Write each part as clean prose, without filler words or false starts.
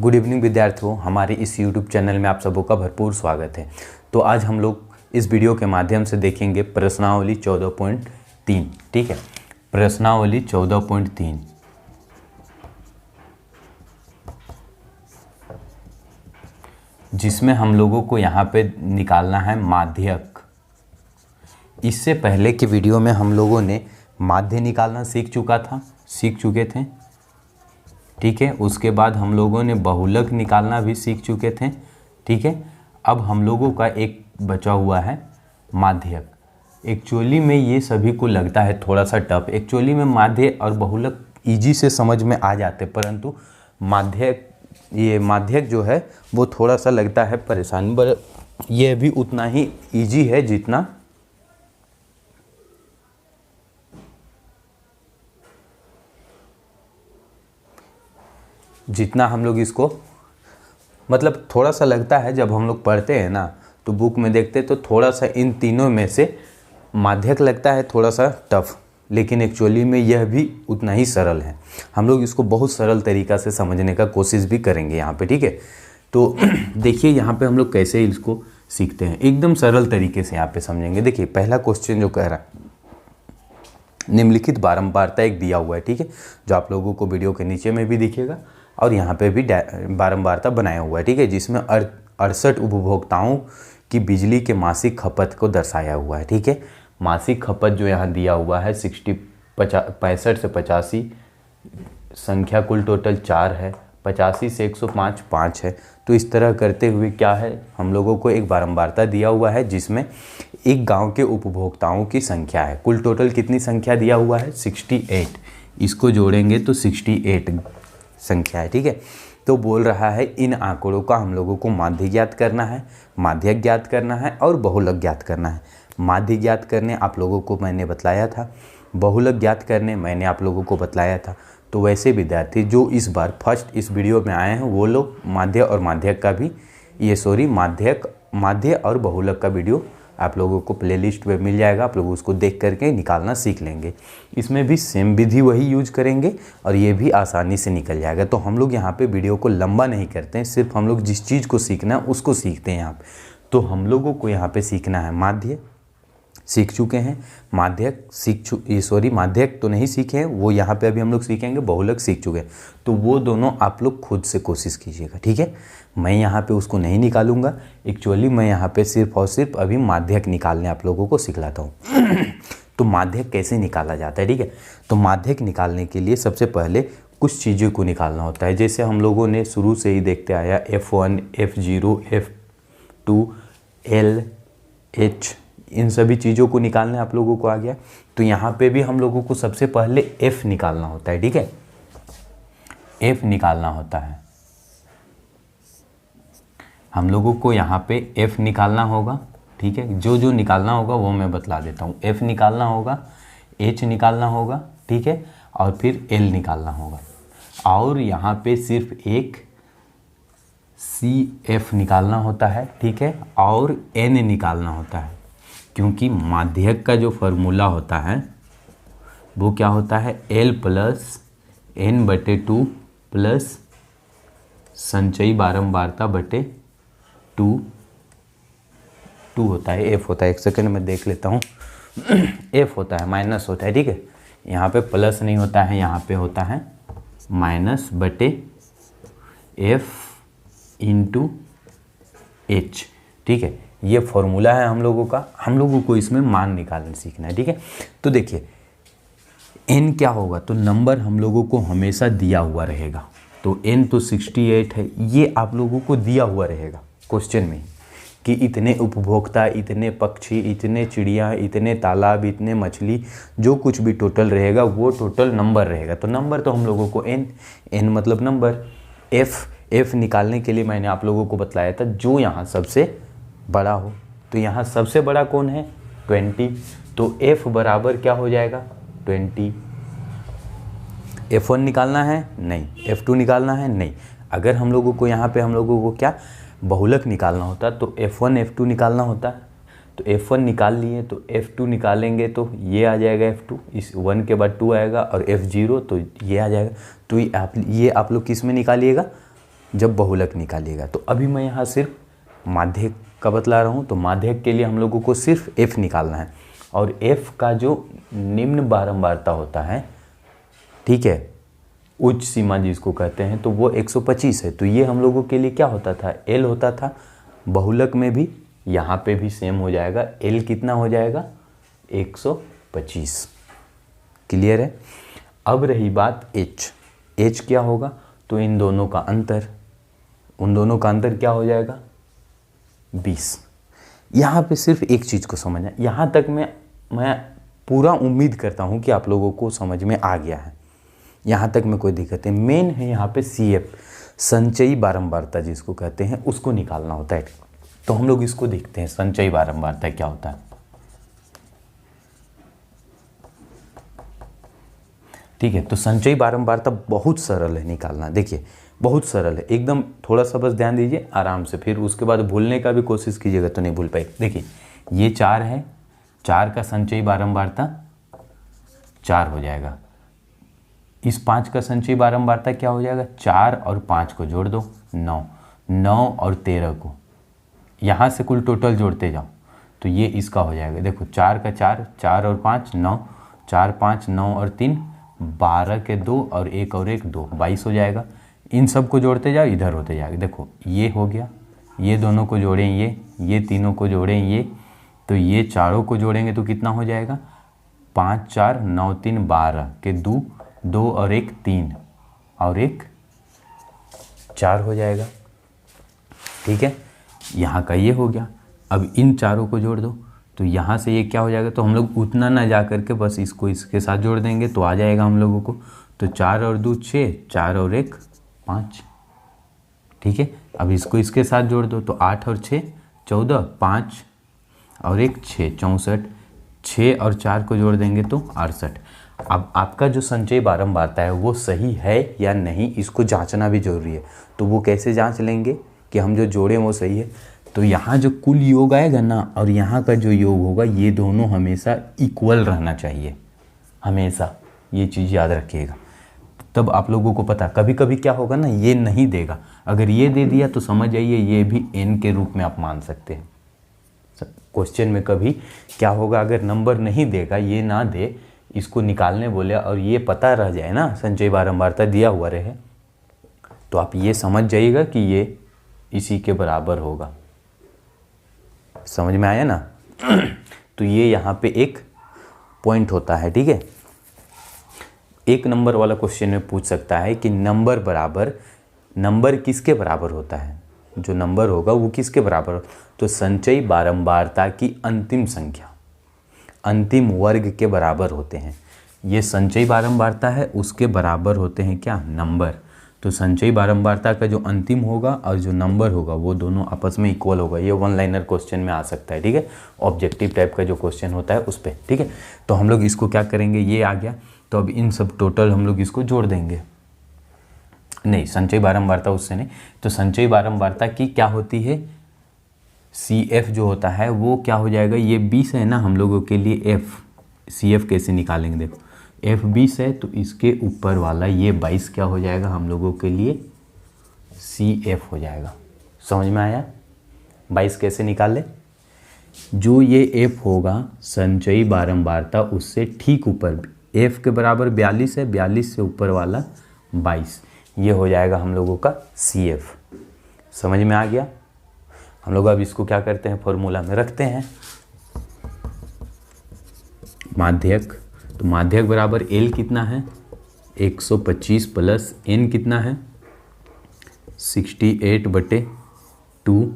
Good evening विद्यार्थियों, हमारे इस यूट्यूब चैनल में आप सबों का भरपूर स्वागत है। तो आज हम लोग इस वीडियो के माध्यम से देखेंगे प्रश्नावली 14.3। ठीक है, प्रश्नावली 14.3 जिसमें हम लोगों को यहाँ पे निकालना है माध्यक। इससे पहले की वीडियो में हम लोगों ने माध्य निकालना सीख चुके थे। ठीक है, उसके बाद हम लोगों ने बहुलक निकालना भी सीख चुके थे। ठीक है, अब हम लोगों का एक बचा हुआ है माध्यक। एक्चुअली में ये सभी को लगता है थोड़ा सा टफ। एक्चुअली में माध्य और बहुलक इजी से समझ में आ जाते, परंतु माध्यक जो है वो थोड़ा सा लगता है परेशानी, पर यह भी उतना ही इजी है जितना हम लोग इसको, मतलब थोड़ा सा लगता है जब हम लोग पढ़ते हैं ना, तो बुक में देखते तो थोड़ा सा इन तीनों में से माध्यक लगता है थोड़ा सा टफ, लेकिन एक्चुअली में यह भी उतना ही सरल है। हम लोग इसको बहुत सरल तरीक़ा से समझने का कोशिश भी करेंगे यहाँ पे। ठीक है, तो देखिए यहाँ पे हम लोग कैसे इसको सीखते हैं, एकदम सरल तरीके से यहाँ पे समझेंगे। देखिए पहला क्वेश्चन जो कह रहा है, निम्नलिखित बारंबारता एक दिया हुआ है। ठीक है, जो आप लोगों को वीडियो के नीचे में भी दिखेगा और यहाँ पे भी बारंबारता बनाया हुआ है। ठीक है, जिसमें 68 उपभोक्ताओं की बिजली के मासिक खपत को दर्शाया हुआ है। ठीक है, मासिक खपत जो यहाँ दिया हुआ है 65 से 85, संख्या कुल टोटल 4 है, 85 से 105 5 है। तो इस तरह करते हुए क्या है, हम लोगों को एक बारंबारता दिया हुआ है जिसमें एक गांव के उपभोक्ताओं की संख्या है। कुल टोटल कितनी संख्या दिया हुआ है 68, इसको जोड़ेंगे तो 68 संख्या है। ठीक है, तो बोल रहा है इन आंकड़ों का हम लोगों को माध्य ज्ञात करना है, माध्यक ज्ञात करना है और बहुलक ज्ञात करना है। माध्य ज्ञात करने आप लोगों को मैंने बतलाया था, बहुलक ज्ञात करने मैंने आप लोगों को बतलाया था। तो वैसे विद्यार्थी जो इस बार फर्स्ट इस वीडियो में आए हैं वो लोग माध्य और माध्यक का भी माध्य और बहुलक का वीडियो आप लोगों को प्लेलिस्ट में मिल जाएगा, आप लोग उसको देख करके निकालना सीख लेंगे। इसमें भी सेम विधि वही यूज करेंगे और ये भी आसानी से निकल जाएगा। तो हम लोग यहाँ पे वीडियो को लंबा नहीं करते हैं, सिर्फ हम लोग जिस चीज़ को सीखना है उसको सीखते हैं यहाँ पे। तो हम लोगों को यहाँ पे सीखना है माध्य, सीख चुके हैं। माध्यक तो नहीं सीखे हैं, वो यहाँ पे अभी हम लोग सीखेंगे। बहुलक सीख चुके हैं, तो वो दोनों आप लोग खुद से कोशिश कीजिएगा। ठीक है, मैं यहाँ पे उसको नहीं निकालूंगा। एक्चुअली मैं यहाँ पे सिर्फ और सिर्फ अभी माध्यक निकालने आप लोगों को सिखलाता हूँ। तो माध्यक कैसे निकाला जाता है, ठीक है। तो माध्यक निकालने के लिए सबसे पहले कुछ चीज़ों को निकालना होता है, जैसे हम लोगों ने शुरू से ही देखते आया F1, F0, F2, L, H, इन सभी चीज़ों को निकालने आप लोगों को आ गया। तो यहाँ पे भी हम लोगों को सबसे पहले F निकालना होता है। ठीक है, F निकालना होता है हम लोगों को, यहाँ पे F निकालना होगा। ठीक है, जो निकालना होगा वो मैं बतला देता हूँ। F निकालना होगा, H निकालना होगा, ठीक है, और फिर L निकालना होगा। और यहाँ पे सिर्फ एक CF निकालना होता है। ठीक है, और N निकालना होता है, क्योंकि माध्यक का जो फॉर्मूला होता है वो क्या होता है, L प्लस N/2 प्लस संचयी बारंबारता बटे 2 होता है, F होता है। एक सेकंड में देख लेता हूँ। F होता है, माइनस होता है। ठीक है, यहाँ पे प्लस नहीं होता है, यहाँ पे होता है माइनस बटे F इंटू H। ठीक है, ये फॉर्मूला है हम लोगों का। हम लोगों को इसमें मान निकालना सीखना है। ठीक है, तो देखिए n क्या होगा, तो नंबर हम लोगों को हमेशा दिया हुआ रहेगा। तो n तो 68 है, ये आप लोगों को दिया हुआ रहेगा क्वेश्चन में कि इतने उपभोक्ता, इतने पक्षी, इतने चिड़िया, इतने तालाब, इतने मछली, जो कुछ भी टोटल रहेगा वो टोटल नंबर रहेगा। तो नंबर तो हम लोगों को n मतलब नंबर। F निकालने के लिए मैंने आप लोगों को बतलाया था जो यहाँ सबसे बड़ा हो। तो यहाँ सबसे बड़ा कौन है, 20। तो F बराबर क्या हो जाएगा, 20। F1 निकालना है नहीं, F2 निकालना है नहीं। अगर हम लोगों को यहाँ पे हम लोगों को क्या बहुलक निकालना होता तो F1 F2 निकालना होता, तो F1 निकाल लिए, तो F2 निकालेंगे तो ये आ जाएगा F2, इस 1 के बाद 2 आएगा, और F0 तो ये आ जाएगा। तो ये आप लोग किस में निकालिएगा, जब बहुलक निकालिएगा। तो अभी मैं यहाँ सिर्फ माध्यक का बतला रहा हूँ। तो माध्यक के लिए हम लोगों को सिर्फ F निकालना है, और F का जो निम्न बारंबारता होता है, ठीक है, उच्च सीमा जिसको कहते हैं, तो वो 125 है। तो ये हम लोगों के लिए क्या होता था, L होता था। बहुलक में भी यहाँ पे भी सेम हो जाएगा, L कितना हो जाएगा 125। क्लियर है। अब रही बात H क्या होगा, तो इन दोनों का अंतर, उन दोनों का अंतर क्या हो जाएगा 20। यहाँ पे सिर्फ एक चीज़ को समझना, यहाँ तक मैं पूरा उम्मीद करता हूँ कि आप लोगों को समझ में आ गया है, यहाँ तक में कोई दिक्कत है। मेन है यहाँ पे CF, संचयी बारंबारता जिसको कहते हैं, उसको निकालना होता है। तो हम लोग इसको देखते हैं, संचयी बारंबारता क्या होता है। ठीक है, तो संचयी बारंबारता बहुत सरल है निकालना। देखिए बहुत सरल है एकदम, थोड़ा सा बस ध्यान दीजिए आराम से, फिर उसके बाद भूलने का भी कोशिश कीजिएगा तो नहीं भूल पाएंगे। देखिए ये 4 है, 4 का संचयी बारंबारता 4 हो जाएगा। इस 5 का संचयी बारंबारता क्या हो जाएगा, 4 और 5 को जोड़ दो 9, 9 और 13 को यहाँ से कुल टोटल जोड़ते जाओ तो ये इसका हो जाएगा। देखो 4 का 4, 4 और 5 9, 4 5 9 और 3 12 के 2 और 1 और 1 2, 22 हो जाएगा। इन सब को जोड़ते जाओ, इधर होते जाएगा। देखो ये हो गया, ये दोनों को जोड़ें, ये तीनों को जोड़ें, ये तो ये चारों को जोड़ेंगे तो कितना हो जाएगा 5 4 9 3 12 के 2 2 और 1 3 और 1 4 हो जाएगा। ठीक है, यहाँ का ये हो गया। अब इन चारों को जोड़ दो तो यहाँ से ये क्या हो जाएगा, तो हम लोग उतना ना जा करके बस इसको इसके साथ जोड़ देंगे तो आ जाएगा हम लोगों को। तो 4 और 2 6, 4 और 1 5। ठीक है, अब इसको इसके साथ जोड़ दो तो 8 और 6 14, 5 और 1 6 64, 6 और 4 को जोड़ देंगे तो 68। अब आपका जो संचयी बारंबारता है वो सही है या नहीं, इसको जांचना भी जरूरी है। तो वो कैसे जांच लेंगे कि हम जो जोड़ें वो सही है, तो यहाँ जो कुल योग आएगा ना और यहाँ का जो योग होगा, ये दोनों हमेशा इक्वल रहना चाहिए, हमेशा ये चीज़ याद रखिएगा। तब आप लोगों को पता, कभी कभी क्या होगा ना, ये नहीं देगा, अगर ये दे दिया तो समझ जाइए ये भी n के रूप में आप मान सकते हैं। क्वेश्चन में कभी क्या होगा, अगर नंबर नहीं देगा, ये ना दे, इसको निकालने बोले और ये पता रह जाए ना संचयी बारंबारता दिया हुआ रहे, तो आप ये समझ जाइएगा कि ये इसी के बराबर होगा। समझ में आया ना। तो ये यहाँ पे एक पॉइंट होता है। ठीक है, एक नंबर वाला क्वेश्चन में पूछ सकता है कि नंबर किसके बराबर होता है, जो नंबर होगा वो किसके बराबर हो, तो संचयी बारंबारता की अंतिम संख्या, अंतिम वर्ग के बराबर होते हैं। ये संचयी बारंबारता है, उसके बराबर होते हैं क्या, नंबर। तो संचयी बारंबारता का जो अंतिम होगा और जो नंबर होगा वो दोनों आपस में इक्वल होगा। ये 1 लाइनर क्वेश्चन में आ सकता है। ठीक है, ऑब्जेक्टिव टाइप का जो क्वेश्चन होता है उस पर। ठीक है, तो हम लोग इसको क्या करेंगे, ये आ गया तो अब इन सब टोटल हम लोग इसको जोड़ देंगे। नहीं, संचयी बारंबारता उससे नहीं, तो संचयी बारंबारता की क्या होती है, CF जो होता है वो क्या हो जाएगा, ये 20 है ना हम लोगों के लिए F, CF कैसे निकालेंगे, देखो F 20 है तो इसके ऊपर वाला ये 22 क्या हो जाएगा हम लोगों के लिए CF हो जाएगा। समझ में आया, 22 कैसे निकाले, जो ये F होगा संचयी बारंबारता उससे ठीक ऊपर, F के बराबर 42 है, 42 से ऊपर वाला 22, ये हो जाएगा हम लोगों का CF। समझ में आ गया। हम लोग अब इसको क्या करते हैं, फॉर्मूला में रखते हैं, माध्यक। तो माध्यक बराबर L कितना है 125 प्लस N कितना है 68/2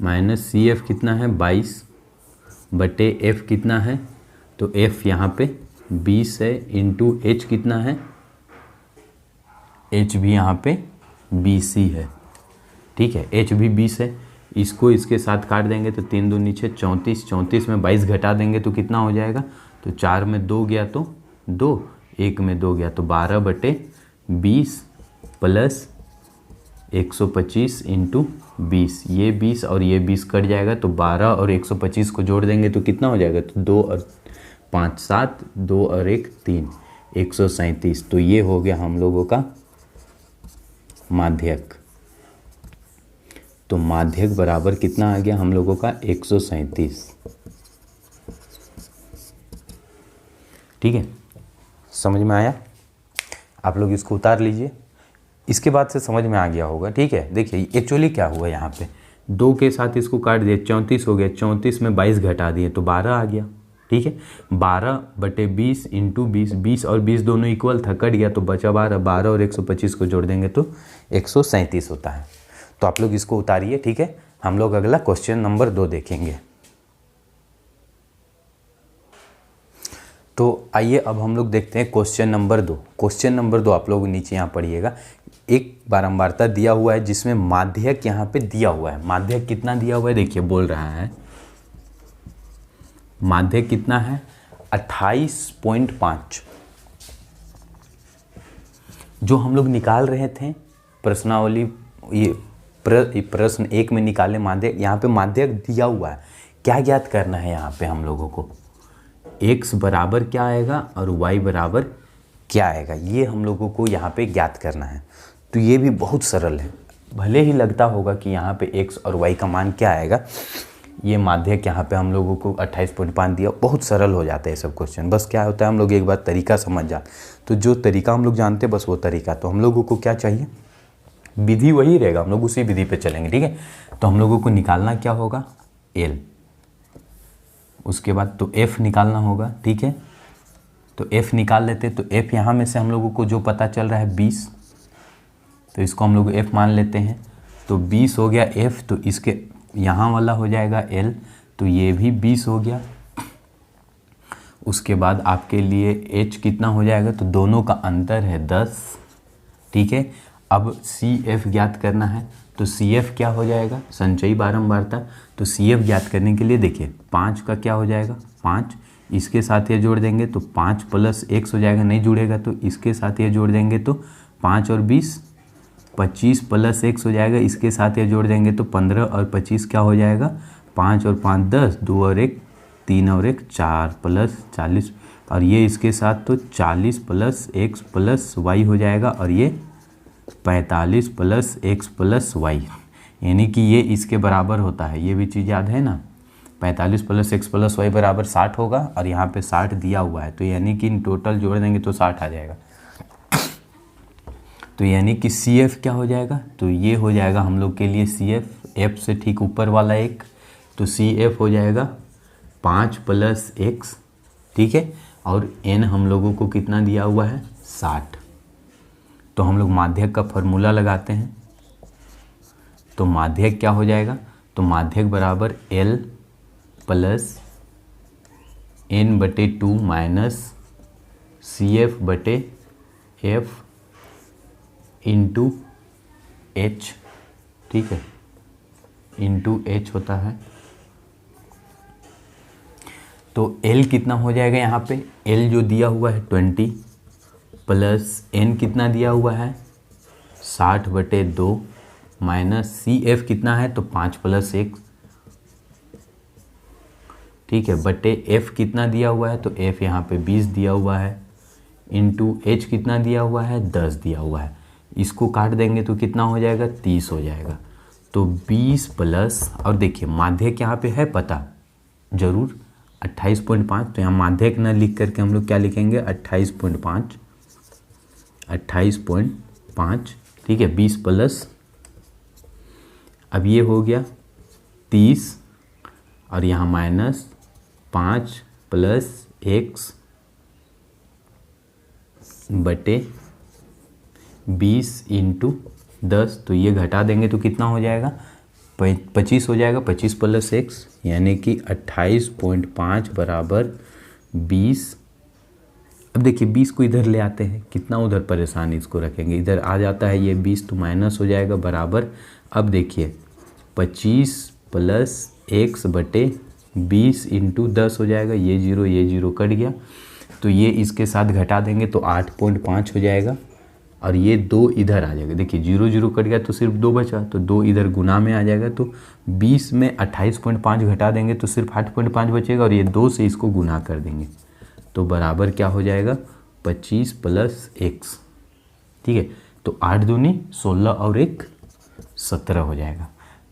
माइनस CF कितना है 22/F कितना है, तो F यहाँ पे 20 है, इंटू H कितना है, H भी यहाँ पे 20 ही है। ठीक है, H भी 20 है, इसको इसके साथ काट देंगे तो 3 दूनी 6 34, 34 में 22 घटा देंगे तो कितना हो जाएगा, तो 4 में 2 गया तो 2, 1 में 2 गया तो 12/20 प्लस 125 इंटू 20, ये 20 और ये 20 कट जाएगा तो 12 और 125 को जोड़ देंगे तो कितना हो जाएगा, तो 2 और 5 7, 2 और 1 3, 137। तो ये हो गया हम लोगों का माध्यक। तो माध्यक बराबर कितना आ गया हम लोगों का, 137। ठीक है, समझ में आया? आप लोग इसको उतार लीजिए, इसके बाद से समझ में आ गया होगा। ठीक है, देखिए एक्चुअली क्या हुआ यहाँ पे, 2 के साथ इसको काट दिए, 34 हो गया, 34 में 22 घटा दिए तो 12 आ गया। ठीक है, 12/20 इंटू 20, 20 और 20 दोनों इक्वल था, कट गया तो बचा 12, 12 और 125 को जोड़ देंगे तो 137 होता है। तो आप लोग इसको उतारिए। ठीक है, हम लोग अगला क्वेश्चन नंबर 2 देखेंगे। तो आइए अब हम लोग देखते हैं क्वेश्चन नंबर 2। क्वेश्चन नंबर 2 आप लोग नीचे यहाँ पढ़िएगा। एक बारंबारता दिया हुआ है जिसमें माध्यक यहाँ पे दिया हुआ है। माध्यक कितना दिया हुआ है, देखिए बोल रहा है माध्यक कितना है, 28.5। जो हम लोग निकाल रहे थे प्रश्नावली, ये प्रश्न 1 में निकाले माध्यक, यहाँ पे माध्यक दिया हुआ है। क्या ज्ञात करना है यहाँ पे हम लोगों को, x बराबर क्या आएगा और y बराबर क्या आएगा, ये हम लोगों को यहाँ पे ज्ञात करना है। तो ये भी बहुत सरल है, भले ही लगता होगा कि यहाँ पे x और y का मान क्या आएगा। ये माध्यक यहाँ पे हम लोगों को 28.5 दिया, बहुत सरल हो जाता है सब क्वेश्चन। बस क्या होता है, हम लोग एक बार तरीका समझ जाते, तो जो तरीका हम लोग जानते हैं बस वो तरीका। तो हम लोगों को क्या चाहिए, विधि वही रहेगा, हम लोग उसी विधि पे चलेंगे। ठीक है, तो हम लोगों को निकालना क्या होगा, L, उसके बाद तो F निकालना होगा। ठीक है, तो F निकाल लेते, तो F यहाँ में से हम लोगों को जो पता चल रहा है 20, तो इसको हम लोग F मान लेते हैं। तो 20 हो गया F, तो इसके यहाँ वाला हो जाएगा L, तो ये भी 20 हो गया। उसके बाद आपके लिए H कितना हो जाएगा, तो दोनों का अंतर है 10। ठीक है, अब CF ज्ञात करना है, तो CF क्या हो जाएगा, संचयी बारंबारता। तो CF ज्ञात करने के लिए देखिए 5 का क्या हो जाएगा, 5, इसके साथ ये जोड़ देंगे तो 5 + x हो जाएगा, नहीं जुड़ेगा तो इसके साथ ये जोड़ देंगे तो 5 और 20, 25 + x हो जाएगा, इसके साथ ये जोड़ देंगे तो 15 और 25 क्या हो जाएगा, 5 और 5 10, 2 और 1 3 और 1 4 + 40, और ये इसके साथ तो 40 + x + y हो जाएगा, और ये 45 + x + y, यानी कि ये इसके बराबर होता है। ये भी चीज़ याद है ना, 45 + x + y बराबर 60 होगा, और यहाँ पे 60 दिया हुआ है, तो यानी कि इन टोटल जोड़ देंगे तो 60 आ जाएगा। तो यानी कि CF क्या हो जाएगा, तो ये हो जाएगा हम लोग के लिए CF, F से ठीक ऊपर वाला एक, तो CF हो जाएगा 5 + x। ठीक है, और n हम लोगों को कितना दिया हुआ है, 60। तो हम लोग माध्यक का फॉर्मूला लगाते हैं। तो माध्यक क्या हो जाएगा, तो माध्यक बराबर L + n/2 minus CF/F into H। ठीक है, इंटू H होता है। तो L कितना हो जाएगा यहाँ पे, L जो दिया हुआ है 20 प्लस n कितना दिया हुआ है 60/2 माइनस CF कितना है, तो 5 + x। ठीक है, बटे F कितना दिया हुआ है, तो F यहाँ पे 20 दिया हुआ है, इंटू H कितना दिया हुआ है, 10 दिया हुआ है। इसको काट देंगे तो कितना हो जाएगा, 30 हो जाएगा। तो 20 प्लस, और देखिए माध्यक यहाँ पे है पता जरूर 28.5, तो यहाँ माध्यक न लिख करके हम लोग क्या लिखेंगे, 28.5, 28.5। ठीक है, 20 प्लस, अब ये हो गया 30, और यहाँ माइनस 5 + x बटे 20 इंटू 10, तो ये घटा देंगे तो कितना हो जाएगा, 25 हो जाएगा, 25 + x, यानी कि 28.5 बराबर 20। अब देखिए 20 को इधर ले आते हैं, कितना उधर परेशान इसको रखेंगे, इधर आ जाता है ये 20, तो माइनस हो जाएगा बराबर। अब देखिए 25 + x बटे 20 इंटू 10 हो जाएगा, ये 0 कट गया, तो ये इसके साथ घटा देंगे तो 8.5 हो जाएगा, और ये 2 इधर आ जाएगा। देखिए 0 0 कट गया तो सिर्फ 2 बचा, तो 2 इधर गुना में आ जाएगा, तो 20 में 28.5 घटा देंगे तो सिर्फ 8.5 बचेगा, और ये 2 से इसको गुना कर देंगे तो बराबर क्या हो जाएगा 25 + x। ठीक है, तो 8 दूनी 16 और 1 17 हो जाएगा,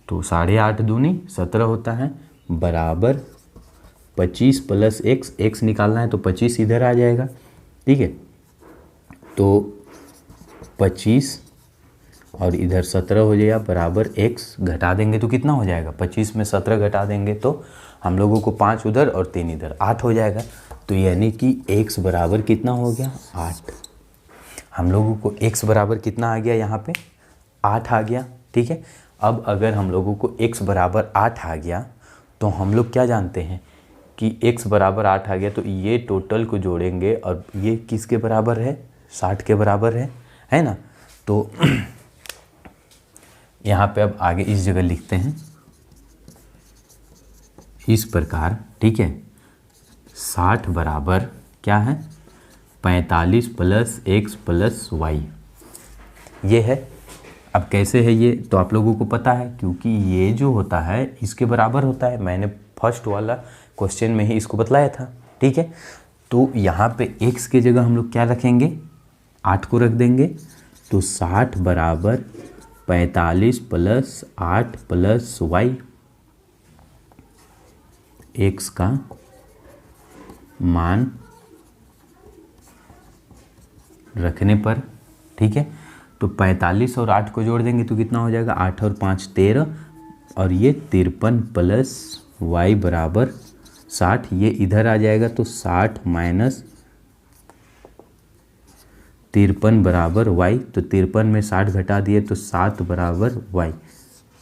तो 8.5 दूनी 17 होता है, बराबर 25 + x, x निकालना है तो 25 इधर आ जाएगा। ठीक है, तो 25 और इधर 17 हो जाएगा, बराबर x घटा देंगे तो कितना हो जाएगा 25 में 17 घटा देंगे तो हम लोगों को 5 उधर और 3 इधर 8 हो जाएगा। तो यानी कि x बराबर कितना हो गया 8। हम लोगों को x बराबर कितना आ गया यहाँ पे 8 आ गया। ठीक है, अब अगर हम लोगों को x बराबर 8 आ गया तो हम लोग क्या जानते हैं कि x बराबर 8 आ गया, तो ये टोटल को जोड़ेंगे और ये किसके बराबर है 60 के बराबर है ना। तो यहाँ पे अब आगे इस जगह लिखते हैं इस प्रकार। ठीक है, 60 बराबर क्या है 45 + x + y, ये है। अब कैसे है ये तो आप लोगों को पता है, क्योंकि ये जो होता है इसके बराबर होता है, मैंने फर्स्ट वाला क्वेश्चन में ही इसको बतलाया था। ठीक है, तो यहाँ पे x के जगह हम लोग क्या रखेंगे 8 को रख देंगे, तो 60 बराबर 45 + 8 + y, x का मान रखने पर। ठीक है, तो 45 और 8 को जोड़ देंगे तो कितना हो जाएगा 8 और 5 13, और ये 53 + y बराबर 60, ये इधर आ जाएगा तो 60 - 53 बराबर y, तो 53 में 60 घटा दिए तो 7 बराबर y,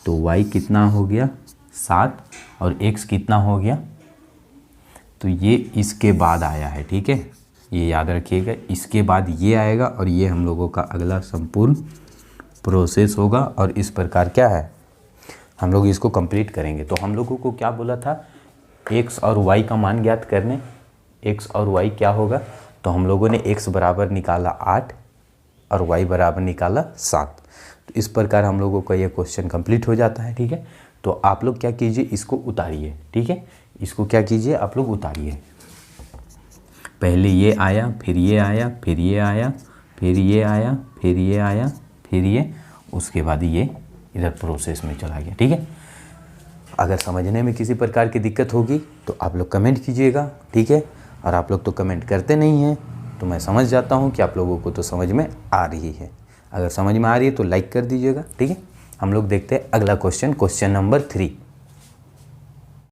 तो y कितना हो गया 7 और x कितना हो गया, तो ये इसके बाद आया है। ठीक है, ये याद रखिएगा, इसके बाद ये आएगा और ये हम लोगों का अगला संपूर्ण प्रोसेस होगा, और इस प्रकार क्या है हम लोग इसको कंप्लीट करेंगे। तो हम लोगों को क्या बोला था x और y का मान ज्ञात करने, x और y क्या होगा, तो हम लोगों ने x बराबर निकाला 8 और y बराबर निकाला 7। तो इस प्रकार हम लोगों का ये क्वेश्चन कंप्लीट हो जाता है। ठीक है, तो आप लोग क्या कीजिए इसको उतारिए। ठीक है, इसको क्या कीजिए आप लोग उतारिए, पहले ये आया, फिर ये आया, फिर ये आया, फिर ये आया, फिर ये आया, फिर ये, उसके बाद ये इधर प्रोसेस में चला गया। ठीक है, अगर समझने में किसी प्रकार की दिक्कत होगी तो आप लोग कमेंट कीजिएगा। ठीक है, और आप लोग तो कमेंट करते नहीं हैं, तो मैं समझ जाता हूँ कि आप लोगों को तो समझ में आ रही है। अगर समझ में आ रही है तो लाइक कर दीजिएगा। ठीक है, हम लोग देखते हैं अगला क्वेश्चन, क्वेश्चन नंबर 3।